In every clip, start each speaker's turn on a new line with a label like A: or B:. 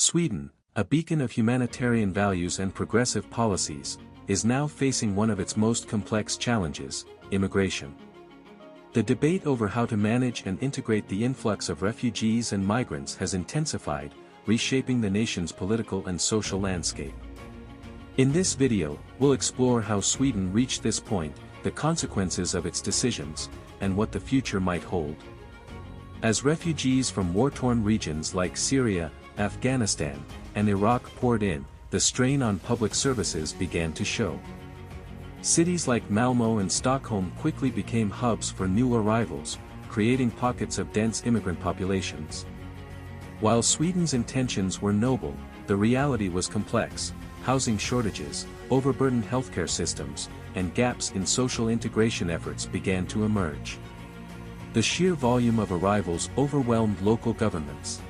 A: Sweden, a beacon of humanitarian values and progressive policies, is now facing one of its most complex challenges: immigration. The debate over how to manage and integrate the influx of refugees and migrants has intensified, reshaping the nation's political and social landscape. In this video, we'll explore how Sweden reached this point, the consequences of its decisions, and what the future might hold. As refugees from war-torn regions like Syria, Afghanistan, and Iraq poured in, the strain on public services began to show. Cities like Malmö and Stockholm quickly became hubs for new arrivals, creating pockets of dense immigrant populations. While Sweden's intentions were noble, the reality was complex. Housing shortages, overburdened healthcare systems, and gaps in social integration efforts began to emerge. The sheer volume of arrivals overwhelmed local governments.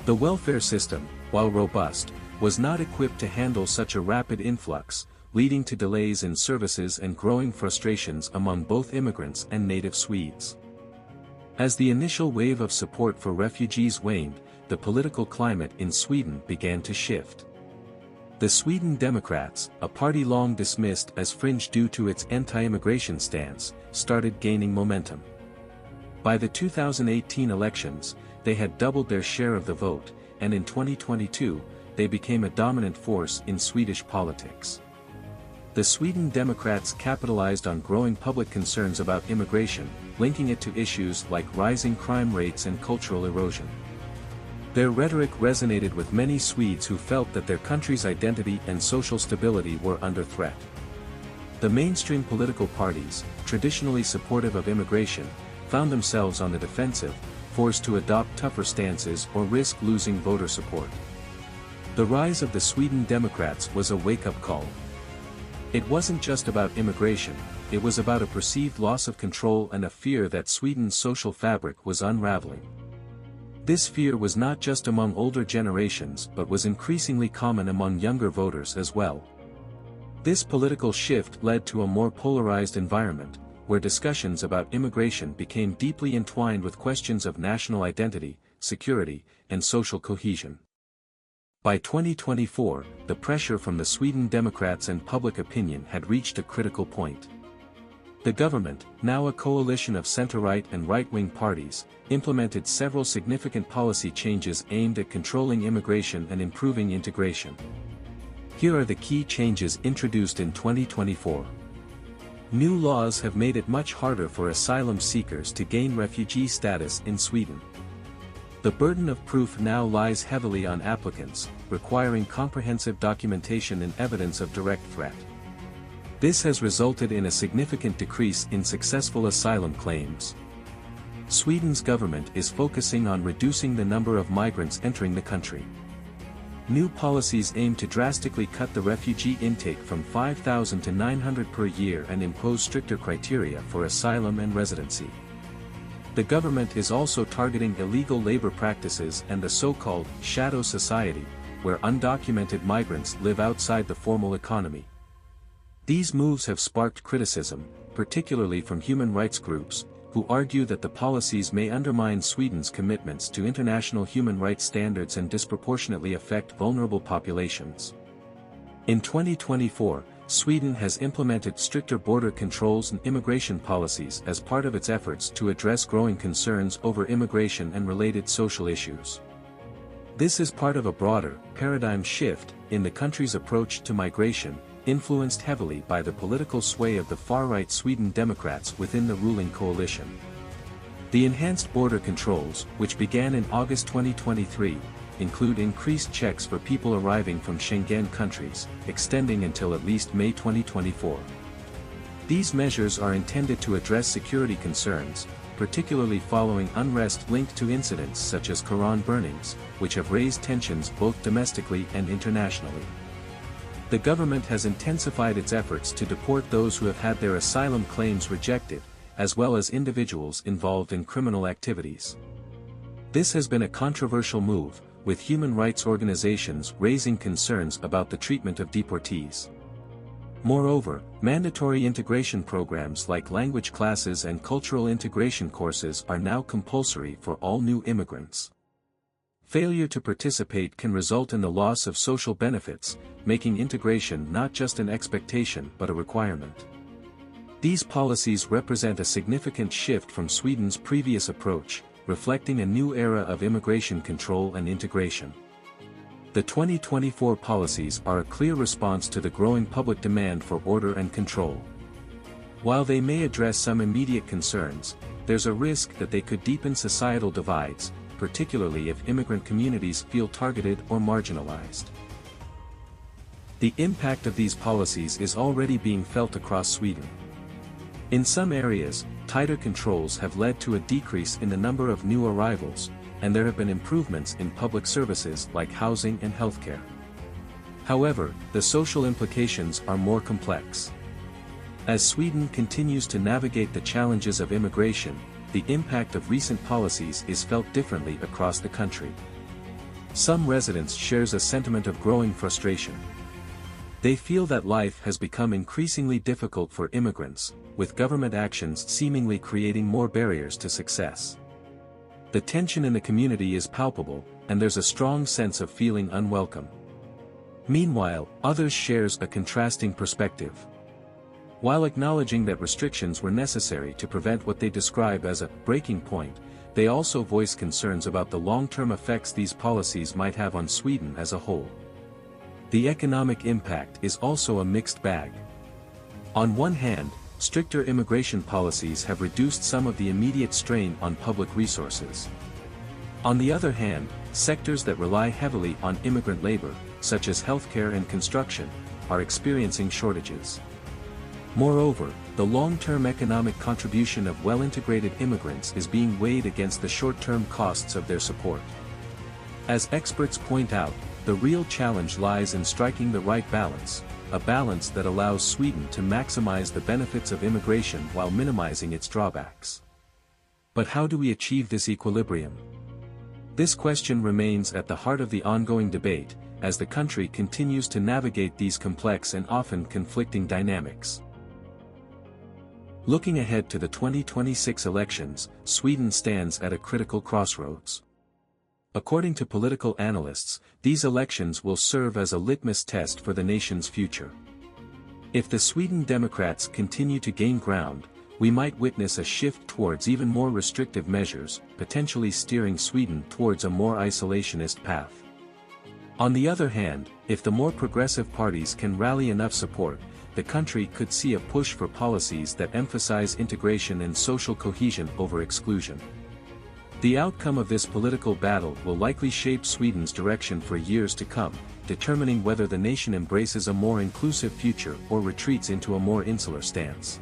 A: The welfare system, while robust, was not equipped to handle such a rapid influx, leading to delays in services and growing frustrations among both immigrants and native Swedes. As the initial wave of support for refugees waned, the political climate in Sweden began to shift. The Sweden Democrats, a party long dismissed as fringe due to its anti-immigration stance, started gaining momentum. By the 2018 elections, they had doubled their share of the vote, and in 2022, they became a dominant force in Swedish politics. The Sweden Democrats capitalized on growing public concerns about immigration, linking it to issues like rising crime rates and cultural erosion. Their rhetoric resonated with many Swedes who felt that their country's identity and social stability were under threat. The mainstream political parties, traditionally supportive of immigration, found themselves on the defensive, forced to adopt tougher stances or risk losing voter support. The rise of the Sweden Democrats was a wake-up call. It wasn't just about immigration, it was about a perceived loss of control and a fear that Sweden's social fabric was unraveling. This fear was not just among older generations but was increasingly common among younger voters as well. This political shift led to a more polarized environment, where discussions about immigration became deeply entwined with questions of national identity, security, and social cohesion. By 2024, the pressure from the Sweden Democrats and public opinion had reached a critical point. The government, now a coalition of center-right and right-wing parties, implemented several significant policy changes aimed at controlling immigration and improving integration. Here are the key changes introduced in 2024. New laws have made it much harder for asylum seekers to gain refugee status in Sweden. The burden of proof now lies heavily on applicants, requiring comprehensive documentation and evidence of direct threat. This has resulted in a significant decrease in successful asylum claims. Sweden's government is focusing on reducing the number of migrants entering the country. New policies aim to drastically cut the refugee intake from 5,000 to 900 per year and impose stricter criteria for asylum and residency. The government is also targeting illegal labor practices and the so-called shadow society, where undocumented migrants live outside the formal economy. These moves have sparked criticism, particularly from human rights groups, who argue that the policies may undermine Sweden's commitments to international human rights standards and disproportionately affect vulnerable populations. In 2024, Sweden has implemented stricter border controls and immigration policies as part of its efforts to address growing concerns over immigration and related social issues. This is part of a broader paradigm shift in the country's approach to migration, influenced heavily by the political sway of the far-right Sweden Democrats within the ruling coalition. The enhanced border controls, which began in August 2023, include increased checks for people arriving from Schengen countries, extending until at least May 2024. These measures are intended to address security concerns, particularly following unrest linked to incidents such as Quran burnings, which have raised tensions both domestically and internationally. The government has intensified its efforts to deport those who have had their asylum claims rejected, as well as individuals involved in criminal activities. This has been a controversial move, with human rights organizations raising concerns about the treatment of deportees. Moreover, mandatory integration programs like language classes and cultural integration courses are now compulsory for all new immigrants. Failure to participate can result in the loss of social benefits, making integration not just an expectation but a requirement. These policies represent a significant shift from Sweden's previous approach, reflecting a new era of immigration control and integration. The 2024 policies are a clear response to the growing public demand for order and control. While they may address some immediate concerns, there's a risk that they could deepen societal divides, particularly if immigrant communities feel targeted or marginalized. The impact of these policies is already being felt across Sweden. In some areas, tighter controls have led to a decrease in the number of new arrivals, and there have been improvements in public services like housing and healthcare. However, the social implications are more complex. As Sweden continues to navigate the challenges of immigration, the impact of recent policies is felt differently across the country. Some residents share a sentiment of growing frustration. They feel that life has become increasingly difficult for immigrants, with government actions seemingly creating more barriers to success. The tension in the community is palpable, and there's a strong sense of feeling unwelcome. Meanwhile, others share a contrasting perspective. While acknowledging that restrictions were necessary to prevent what they describe as a breaking point, they also voice concerns about the long-term effects these policies might have on Sweden as a whole. The economic impact is also a mixed bag. On one hand, stricter immigration policies have reduced some of the immediate strain on public resources. On the other hand, sectors that rely heavily on immigrant labor, such as healthcare and construction, are experiencing shortages. Moreover, the long-term economic contribution of well-integrated immigrants is being weighed against the short-term costs of their support. As experts point out, the real challenge lies in striking the right balance, a balance that allows Sweden to maximize the benefits of immigration while minimizing its drawbacks. But how do we achieve this equilibrium? This question remains at the heart of the ongoing debate, as the country continues to navigate these complex and often conflicting dynamics. Looking ahead to the 2026 elections, Sweden stands at a critical crossroads. According to political analysts, these elections will serve as a litmus test for the nation's future. If the Sweden Democrats continue to gain ground, we might witness a shift towards even more restrictive measures, potentially steering Sweden towards a more isolationist path. On the other hand, if the more progressive parties can rally enough support, the country could see a push for policies that emphasize integration and social cohesion over exclusion. The outcome of this political battle will likely shape Sweden's direction for years to come, determining whether the nation embraces a more inclusive future or retreats into a more insular stance.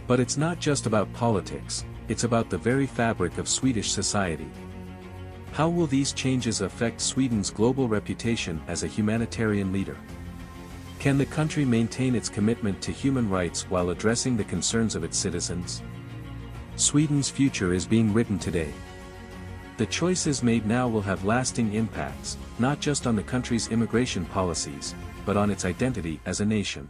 A: But it's not just about politics, it's about the very fabric of Swedish society. How will these changes affect Sweden's global reputation as a humanitarian leader? Can the country maintain its commitment to human rights while addressing the concerns of its citizens? Sweden's future is being written today. The choices made now will have lasting impacts, not just on the country's immigration policies, but on its identity as a nation.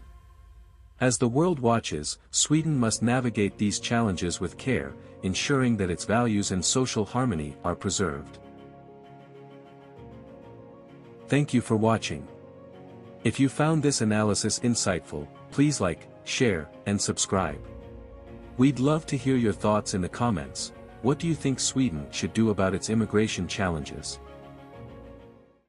A: As the world watches, Sweden must navigate these challenges with care, ensuring that its values and social harmony are preserved. Thank you for watching. If you found this analysis insightful, please like, share, and subscribe. We'd love to hear your thoughts in the comments. What do you think Sweden should do about its immigration challenges?